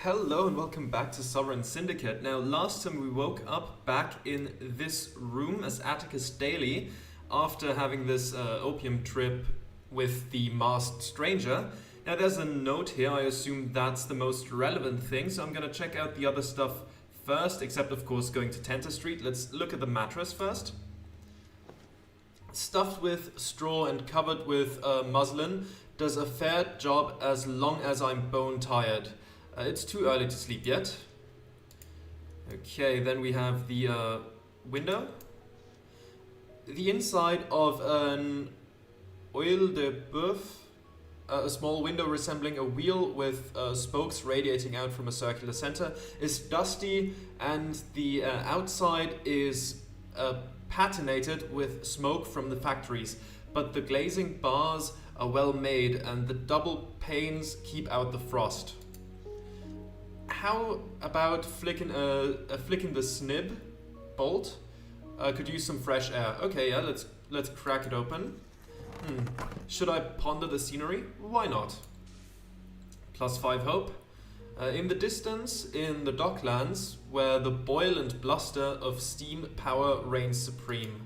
Hello and welcome back to Sovereign Syndicate. Now, last time we woke up back in this room as Atticus Daly after having this opium trip with the masked stranger. Now, there's a note here. I assume that's the most relevant thing, so I'm going to check out the other stuff first, except, of course, going to Tenter Street. Let's look at the mattress first. Stuffed with straw and covered with muslin, does a fair job as long as I'm bone tired. It's too early to sleep yet. Okay, then we have the window. The inside of an oil de boeuf, a small window resembling a wheel with spokes radiating out from a circular center, is dusty, and the outside is patinated with smoke from the factories. But the glazing bars are well made, and the double panes keep out the frost. How about flicking the snib bolt? Could use some fresh air. Okay, yeah, let's crack it open. Should I ponder the scenery? Why not? +5 hope. In the distance, in the docklands, where the boil and bluster of steam power reigns supreme.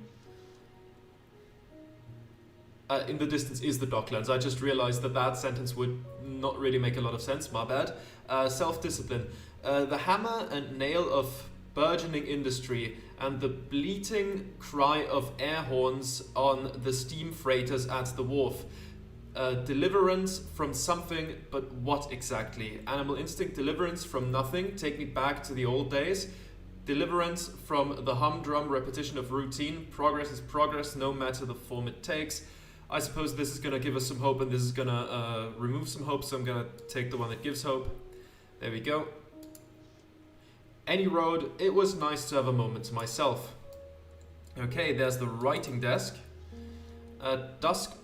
In the distance is the docklands. I just realized that sentence would not really make a lot of sense, my bad. Self-discipline. The hammer and nail of burgeoning industry and the bleating cry of air horns on the steam freighters at the wharf. Deliverance from something, but what exactly? Animal instinct, deliverance from nothing, take me back to the old days. Deliverance from the humdrum repetition of routine. Progress is progress, no matter the form it takes. I suppose this is going to give us some hope, and this is going to remove some hope, so I'm going to take the one that gives hope. There we go. Any road, it was nice to have a moment to myself. Okay, there's the writing desk. Dust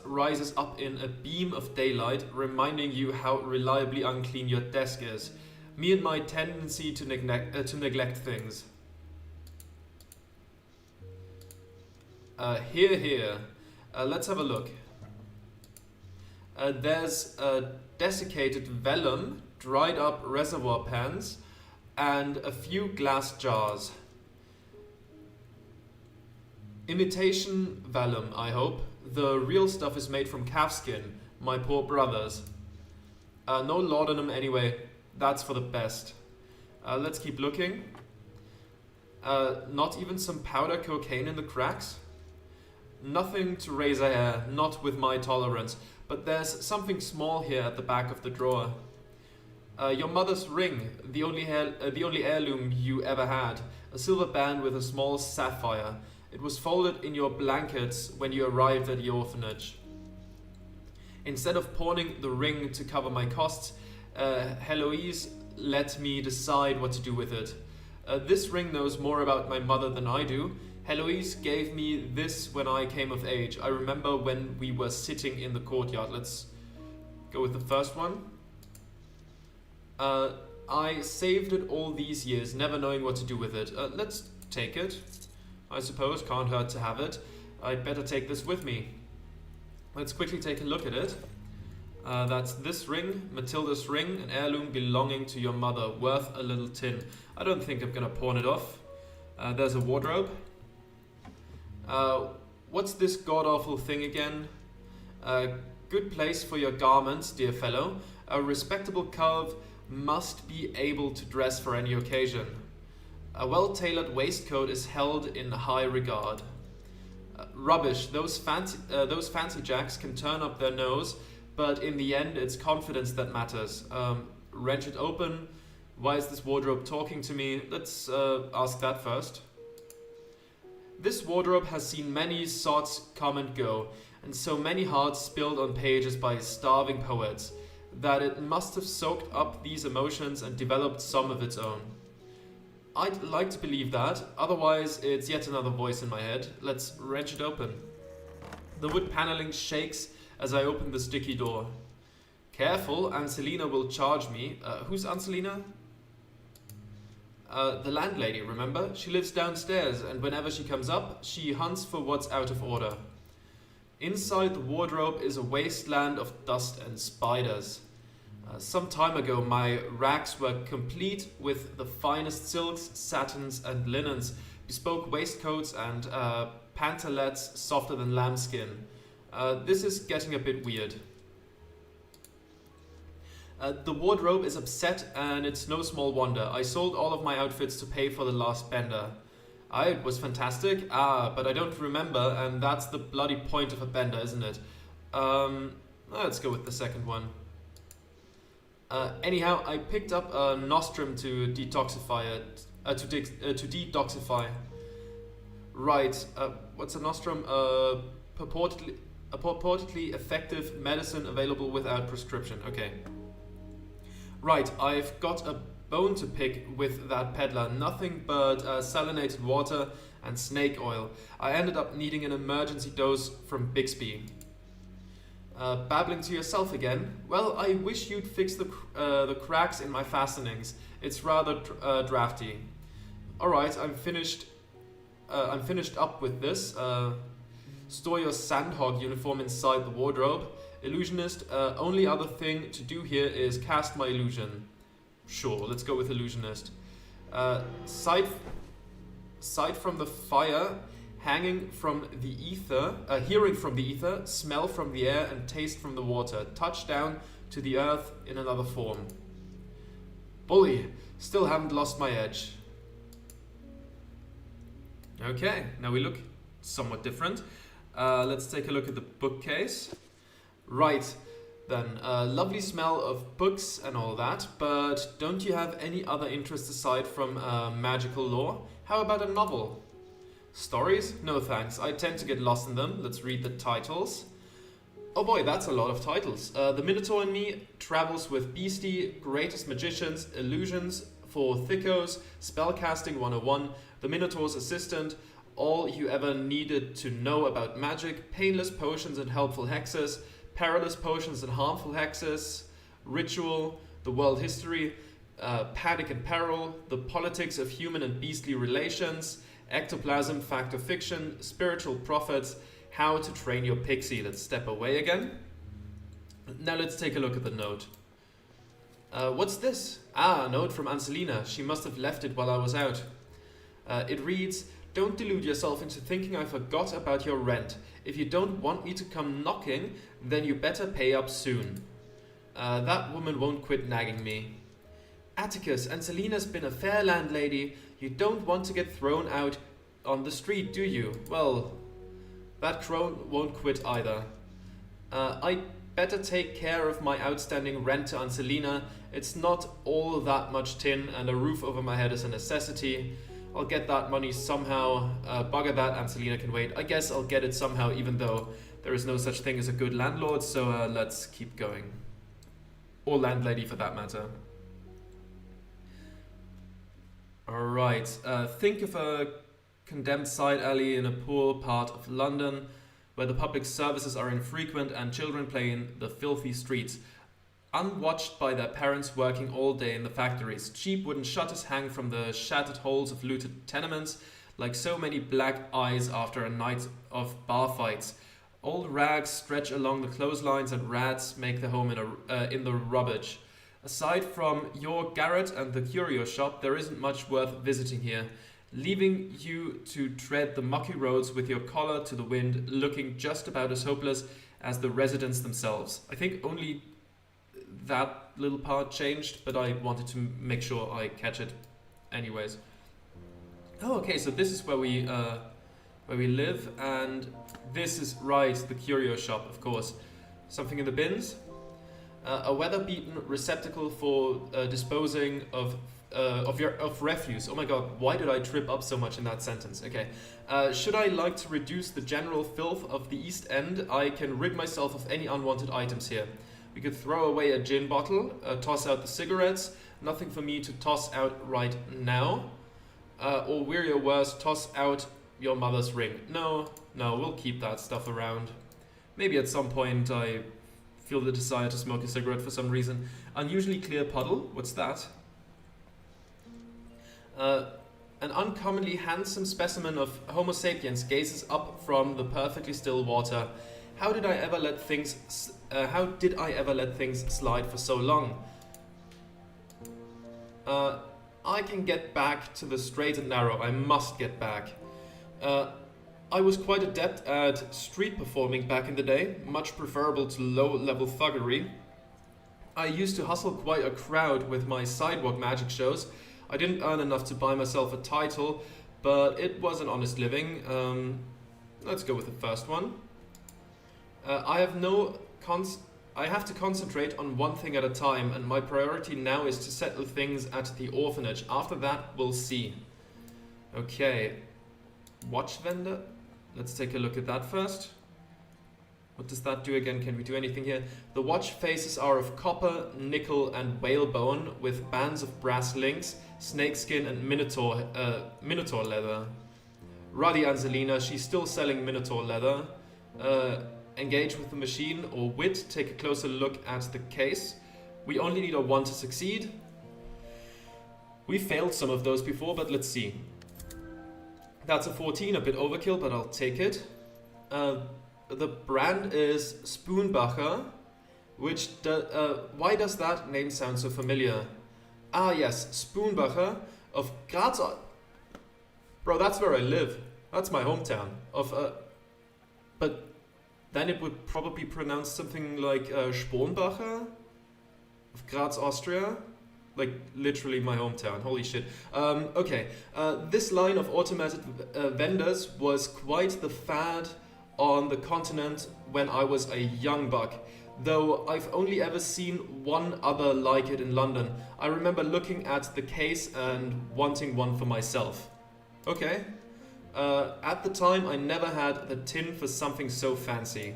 rises up in a beam of daylight, reminding you how reliably unclean your desk is. Me and my tendency to neglect things. Here. Let's have a look. There's desiccated vellum, dried up reservoir pans, and a few glass jars. Imitation vellum, I hope. The real stuff is made from calfskin, my poor brothers. No laudanum anyway, that's for the best. Let's keep looking. Not even some powder cocaine in the cracks? Nothing to raise a hair, not with my tolerance, but there's something small here at the back of the drawer. Your mother's ring, the only heirloom you ever had, a silver band with a small sapphire. It was folded in your blankets when you arrived at the orphanage. Instead of pawning the ring to cover my costs, Heloise let me decide what to do with it. This ring knows more about my mother than I do. Heloise gave me this when I came of age. I remember when we were sitting in the courtyard. Let's go with the first one. I saved it all these years, never knowing what to do with it. Let's take it. I suppose, can't hurt to have it. I'd better take this with me. Let's quickly take a look at it. That's this ring, Matilda's ring, an heirloom belonging to your mother, worth a little tin. I don't think I'm gonna pawn it off. There's a wardrobe. What's this god-awful thing again? Good place for your garments, dear fellow. A respectable cove must be able to dress for any occasion. A well-tailored waistcoat is held in high regard. Rubbish, those fancy jacks can turn up their nose, but in the end it's confidence that matters. Wrench it open. Why is this wardrobe talking to me? Let's ask that first. This wardrobe has seen many sots come and go, and so many hearts spilled on pages by starving poets, that it must have soaked up these emotions and developed some of its own. I'd like to believe that, otherwise it's yet another voice in my head. Let's wrench it open. The wood paneling shakes as I open the sticky door. Careful, Anselina will charge me. Who's Anselina? The landlady, remember? She lives downstairs, and whenever she comes up, she hunts for what's out of order. Inside the wardrobe is a wasteland of dust and spiders. Some time ago, my racks were complete with the finest silks, satins, and linens, bespoke waistcoats, and pantalettes softer than lambskin. This is getting a bit weird. The wardrobe is upset, and it's no small wonder. I sold all of my outfits to pay for the last bender. It was fantastic, but I don't remember, and that's the bloody point of a bender, isn't it? Let's go with the second one. Anyhow, I picked up a nostrum to detoxify it. To detoxify. Right. What's a nostrum? Purportedly effective medicine available without prescription. Okay. Right. I've got a bone to pick with that peddler. Nothing but salinated water and snake oil. I ended up needing an emergency dose from Bixby. Babbling to yourself again? Well, I wish you'd fix the cracks in my fastenings. It's rather drafty. Alright, I'm finished up with this. Store your sandhog uniform inside the wardrobe. Illusionist, only other thing to do here is cast my illusion. Sure, let's go with illusionist. Sight from the fire, hanging from the ether, hearing from the ether, smell from the air, and taste from the water. Touch down to the earth in another form. Bully, still haven't lost my edge. Okay, now we look somewhat different. Let's take a look at the bookcase. Right, then, lovely smell of books and all that, but don't you have any other interests aside from magical lore? How about a novel? Stories? No thanks, I tend to get lost in them. Let's read the titles. Oh boy, that's a lot of titles. The Minotaur in Me travels with Beastie, Greatest Magicians, Illusions for Thickos, Spellcasting 101, The Minotaur's Assistant, All You Ever Needed to Know About Magic, Painless Potions and Helpful Hexes, Perilous Potions and Harmful Hexes, Ritual, The World History, Panic and Peril, The Politics of Human and Beastly Relations, Ectoplasm, Fact or Fiction, Spiritual Prophets, How to Train Your Pixie. Let's step away again. Now let's take a look at the note. What's this? A note from Anselina. She must have left it while I was out. It reads, don't delude yourself into thinking I forgot about your rent. If you don't want me to come knocking, then you better pay up soon. That woman won't quit nagging me. Atticus, Anselina's been a fair landlady. You don't want to get thrown out on the street, do you? Well, that crone won't quit either. I'd better take care of my outstanding rent to Anselina. It's not all that much tin, and a roof over my head is a necessity. I'll get that money somehow. Bugger that, Anselina can wait. I guess I'll get it somehow, even though there is no such thing as a good landlord, so let's keep going. Or landlady, for that matter. Alright, think of a condemned side alley in a poor part of London where the public services are infrequent and children play in the filthy streets, unwatched by their parents working all day in the factories. Cheap wooden shutters hang from the shattered halls of looted tenements like so many black eyes after a night of bar fights. Old rags stretch along the clotheslines and rats make their home in the rubbish. Aside from your garret and the curio shop, there isn't much worth visiting here, leaving you to tread the mucky roads with your collar to the wind, looking just about as hopeless as the residents themselves. I think only that little part changed, but I wanted to make sure I catch it anyways. Oh, okay, so this is where we live, and this is, right, the curio shop, of course. Something in the bins? A weather-beaten receptacle for disposing of refuse. Oh my god, why did I trip up so much in that sentence? Okay. Should I like to reduce the general filth of the East End, I can rid myself of any unwanted items here. We could throw away a gin bottle, toss out the cigarettes, nothing for me to toss out right now. Or we're worse, toss out your mother's ring. No, we'll keep that stuff around. Maybe at some point I feel the desire to smoke a cigarette for some reason. Unusually clear puddle, what's that? An uncommonly handsome specimen of Homo sapiens gazes up from the perfectly still water. How did I ever let things How did I ever let things slide for so long? I can get back to the straight and narrow. I must get back. I was quite adept at street performing back in the day, much preferable to low-level thuggery. I used to hustle quite a crowd with my sidewalk magic shows. I didn't earn enough to buy myself a title, but it was an honest living. Let's go with the first one. I have to concentrate on one thing at a time, and my priority now is to settle things at the orphanage. After that, we'll see. Okay. Watch vendor. Let's take a look at that first. What does that do again? Can we do anything here? The watch faces are of copper, nickel, and whalebone with bands of brass links, snakeskin, and minotaur leather. Ruddy Angelina, she's still selling minotaur leather. Engage with the machine or wit. Take a closer look at the case. We only need a 1 to succeed. We failed some of those before, but let's see. That's a 14, a bit overkill, but I'll take it. The brand is Spoonbacher, which why does that name sound so familiar? Ah yes, Spoonbacher of Graz. Bro, that's where I live. That's my hometown. But then it would probably pronounce something like Spornbacher of Graz, Austria. Like literally my hometown. Holy shit. Okay, this line of automated vendors was quite the fad on the continent when I was a young buck, though I've only ever seen one other like it in London. I remember looking at the case and wanting one for myself. Okay. At the time I never had the tin for something so fancy.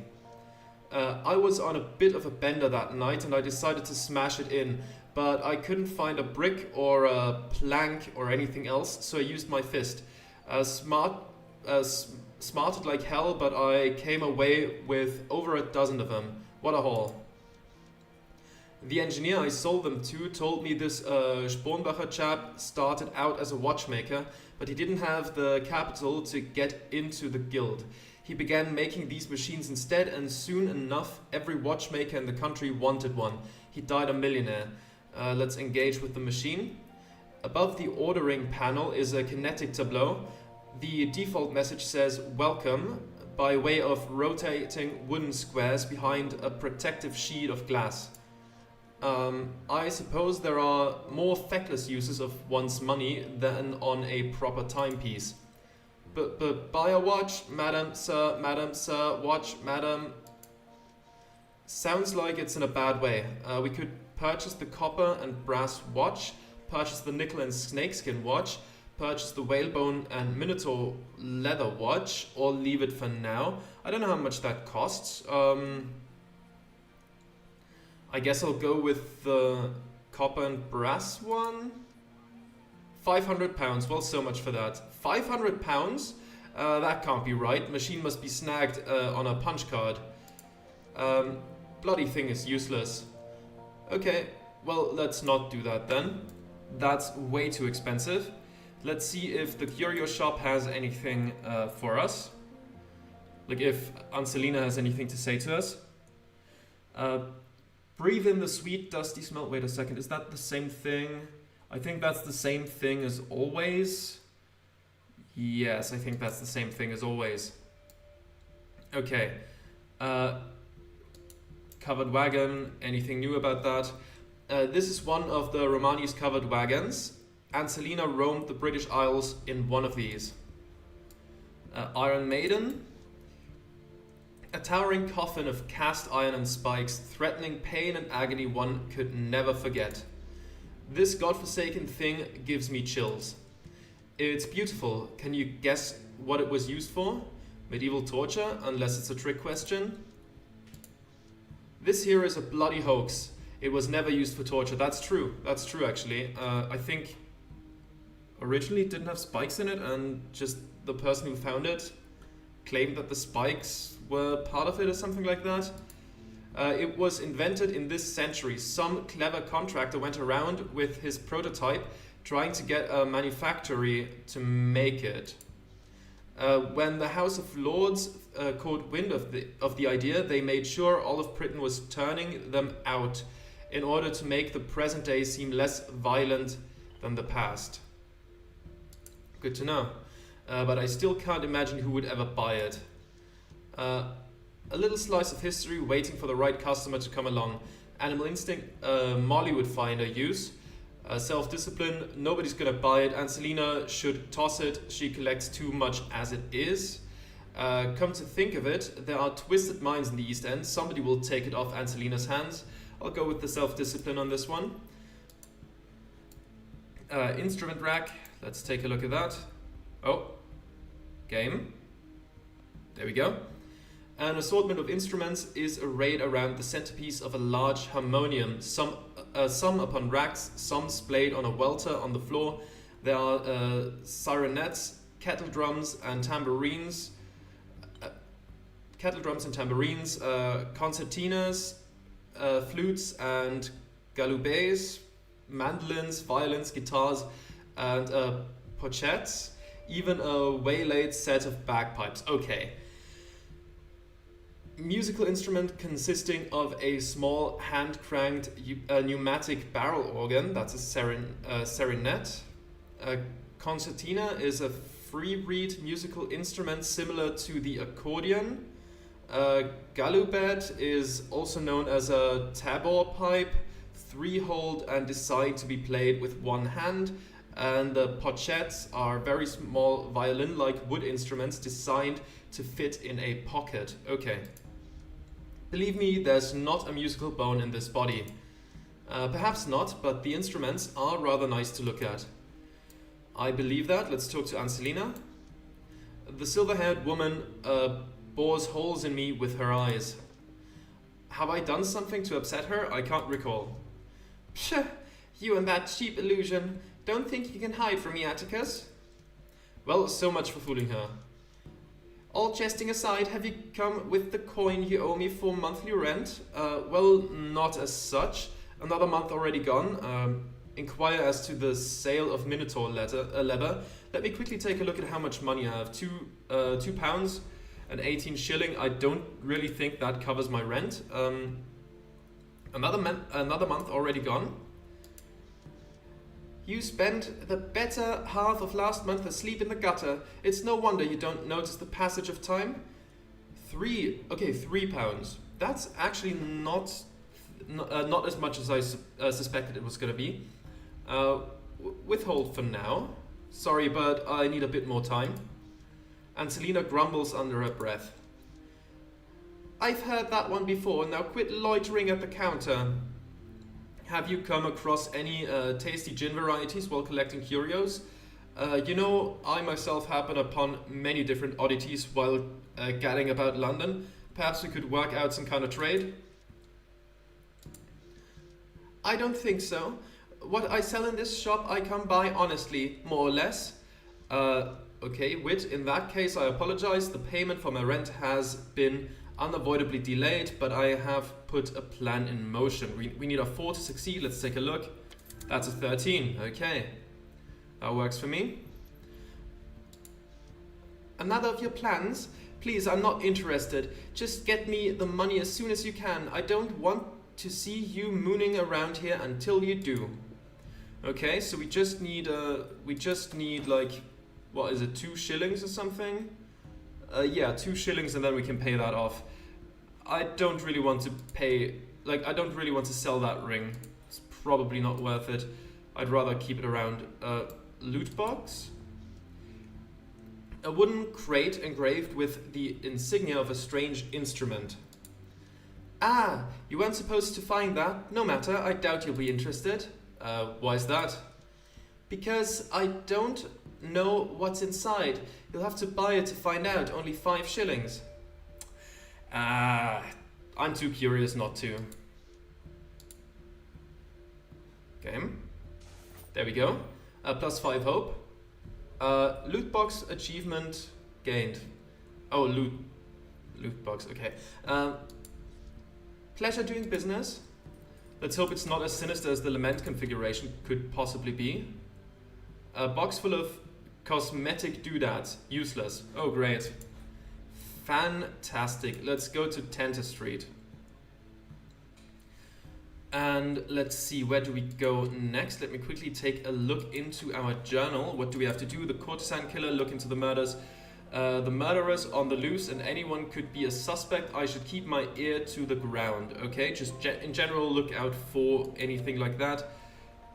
I was on a bit of a bender that night and I decided to smash it in, but I couldn't find a brick or a plank or anything else, so I used my fist. Smarted like hell, but I came away with over a dozen of them. What a haul. The engineer I sold them to told me this Spornbacher chap started out as a watchmaker, but he didn't have the capital to get into the guild. He began making these machines instead, and soon enough every watchmaker in the country wanted one. He died a millionaire. Let's engage with the machine. Above the ordering panel is a kinetic tableau. The default message says welcome by way of rotating wooden squares behind a protective sheet of glass. I suppose there are more feckless uses of one's money than on a proper timepiece. But buy a watch, madam, sir, watch, madam. Sounds like it's in a bad way. We could purchase the copper and brass watch, purchase the nickel and snakeskin watch, purchase the whalebone and minotaur leather watch, or leave it for now. I don't know how much that costs. I guess I'll go with the copper and brass one. £500. Well, so much for that. £500? That can't be right. Machine must be snagged on a punch card. Bloody thing is useless. Okay, well, let's not do that then. That's way too expensive. Let's see if the curio shop has anything for us. Like if Anselina has anything to say to us. Breathe in the sweet dusty smell. Wait a second, is that the same thing? I think that's the same thing as always. Yes, I think that's the same thing as always. Okay. Covered wagon, anything new about that? This is one of the Romani's covered wagons. Anselina roamed the British Isles in one of these. Iron Maiden. A towering coffin of cast iron and spikes, threatening pain and agony one could never forget. This godforsaken thing gives me chills. It's beautiful. Can you guess what it was used for? Medieval torture, unless it's a trick question. This here is a bloody hoax. It was never used for torture. That's true actually. I think originally it didn't have spikes in it, and just the person who found it claimed that the spikes were part of it or something like that. It was invented in this century. Some clever contractor went around with his prototype trying to get a manufactory to make it. When the House of Lords caught wind of the idea, they made sure all of Britain was turning them out in order to make the present day seem less violent than the past. Good to know. But I still can't imagine who would ever buy it. A little slice of history waiting for the right customer to come along. Animal instinct, Molly would find a use. Self-discipline, nobody's gonna buy it. Anselina should toss it, she collects too much as it is. Come to think of it, there are twisted minds in the East End. Somebody will take it off Anselina's hands. I'll go with the self-discipline on this one. Instrument rack, let's take a look at that. Oh, game. There we go. An assortment of instruments is arrayed around the centerpiece of a large harmonium, some upon racks, some splayed on a welter on the floor. There are sirenets, kettle drums and tambourines, concertinas, flutes and galoubets, mandolins, violins, guitars and pochettes, even a waylaid set of bagpipes. Okay. Musical instrument consisting of a small hand-cranked pneumatic barrel organ, that's a serenet. A concertina is a free-reed musical instrument similar to the accordion. Galoubet is also known as a tabor pipe, three-holed and designed to be played with one hand. And the pochettes are very small violin-like wood instruments designed to fit in a pocket. Okay. Believe me, there's not a musical bone in this body. Perhaps not, but the instruments are rather nice to look at. I believe that. Let's talk to Anselina. The silver-haired woman bores holes in me with her eyes. Have I done something to upset her? I can't recall. Psha! You and that cheap illusion. Don't think you can hide from me, Atticus. Well, so much for fooling her. All jesting aside, have you come with the coin you owe me for monthly rent? Well, not as such. Another month already gone. Inquire as to the sale of Minotaur leather. Let me quickly take a look at how much money I have. £2 and 18 shilling. I don't really think that covers my rent. Another month already gone. You spent the better half of last month asleep in the gutter. It's no wonder you don't notice the passage of time. £3. That's actually not as much as I suspected it was going to be. Withhold for now. Sorry, but I need a bit more time. Anselina grumbles under her breath. I've heard that one before. Now quit loitering at the counter. Have you come across any tasty gin varieties while collecting curios? You know, I myself happen upon many different oddities while gadding about London. Perhaps we could work out some kind of trade? I don't think so. What I sell in this shop I come by honestly, more or less. Okay, Wit, in that case I apologize. The payment for my rent has been unavoidably delayed, but I have put a plan in motion. We need a 4 to succeed. Let's take a look. That's a 13. Okay, that works for me. Another of your plans? Please, I'm not interested. Just get me the money as soon as you can. I don't want to see you mooning around here until you do. Okay, so we just need like, what is it, 2 shillings or something? Yeah, 2 shillings and then we can pay that off. I don't really want to sell that ring. It's probably not worth it. I'd rather keep it around. Loot box? A wooden crate engraved with the insignia of a strange instrument. Ah, you weren't supposed to find that. No matter, I doubt you'll be interested. Why is that? Because I don't know what's inside. You'll have to buy it to find out. Only 5 shillings. I'm too curious not to. Game. There we go. Plus 5 hope. Loot box achievement gained. Oh, loot box. Okay. Pleasure doing business. Let's hope it's not as sinister as the lament configuration could possibly be. A box full of Cosmetic doodads. Useless. Oh, great. Fantastic. Let's go to Tenter Street. And let's see, where do we go next? Let me quickly take a look into our journal. What do we have to do? The courtesan killer, look into the murders. The murderers on the loose, and anyone could be a suspect. I should keep my ear to the ground. Okay, just in general, look out for anything like that.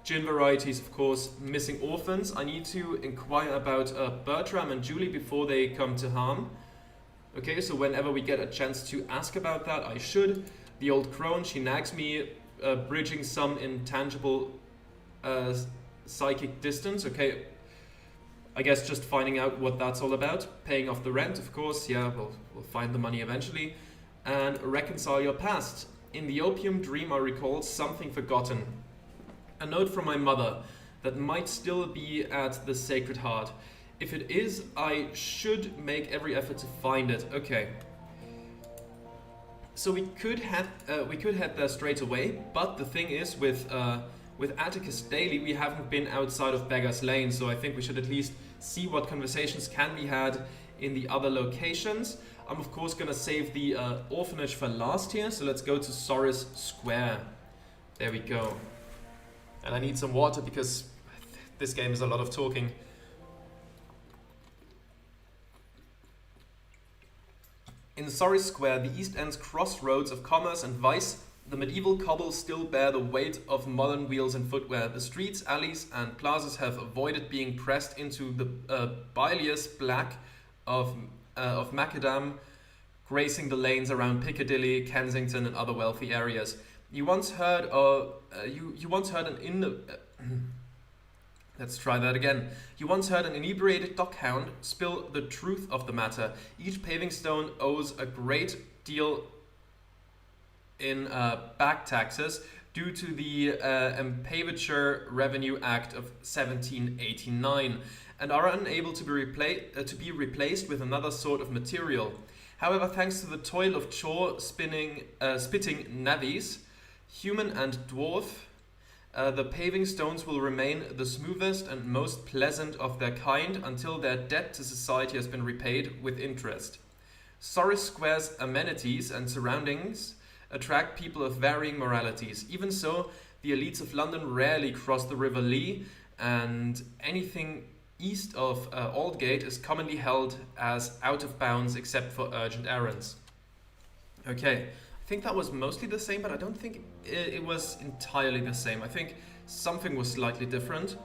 Gin varieties, of course. Missing orphans. I need to inquire about Bertram and Julie before they come to harm. Okay, so whenever we get a chance to ask about that, I should. The old crone, she nags me, bridging some intangible psychic distance. Okay, I guess just finding out what that's all about. Paying off the rent, of course. Yeah, we'll find the money eventually. And reconcile your past. In the opium dream, I recall something forgotten. A note from my mother that might still be at the Sacred Heart. If it is, I should make every effort to find it. Okay. So we could head there straight away, but the thing is, with Atticus Daily, we haven't been outside of Beggar's Lane, so I think we should at least see what conversations can be had in the other locations. I'm of course gonna save the orphanage for last here, so let's go to Soris Square. There we go. And I need some water because this game is a lot of talking. In Soris Square, the East End's crossroads of commerce and vice, the medieval cobbles still bear the weight of modern wheels and footwear. The streets, alleys, and plazas have avoided being pressed into the bilious black of macadam, gracing the lanes around Piccadilly, Kensington, and other wealthy areas. You once heard Let's try that again. You once heard an inebriated dockhound spill the truth of the matter. Each paving stone owes a great deal in back taxes due to the Empavature Revenue Act of 1789 and are unable to be replaced with another sort of material. However, thanks to the toil of chore spitting navvies, human and dwarf, the paving stones will remain the smoothest and most pleasant of their kind until their debt to society has been repaid with interest. Soris Square's amenities and surroundings attract people of varying moralities. Even so, the elites of London rarely cross the River Lee, and anything east of Aldgate is commonly held as out of bounds except for urgent errands. Okay. I think that was mostly the same, but I don't think it was entirely the same. I think something was slightly different.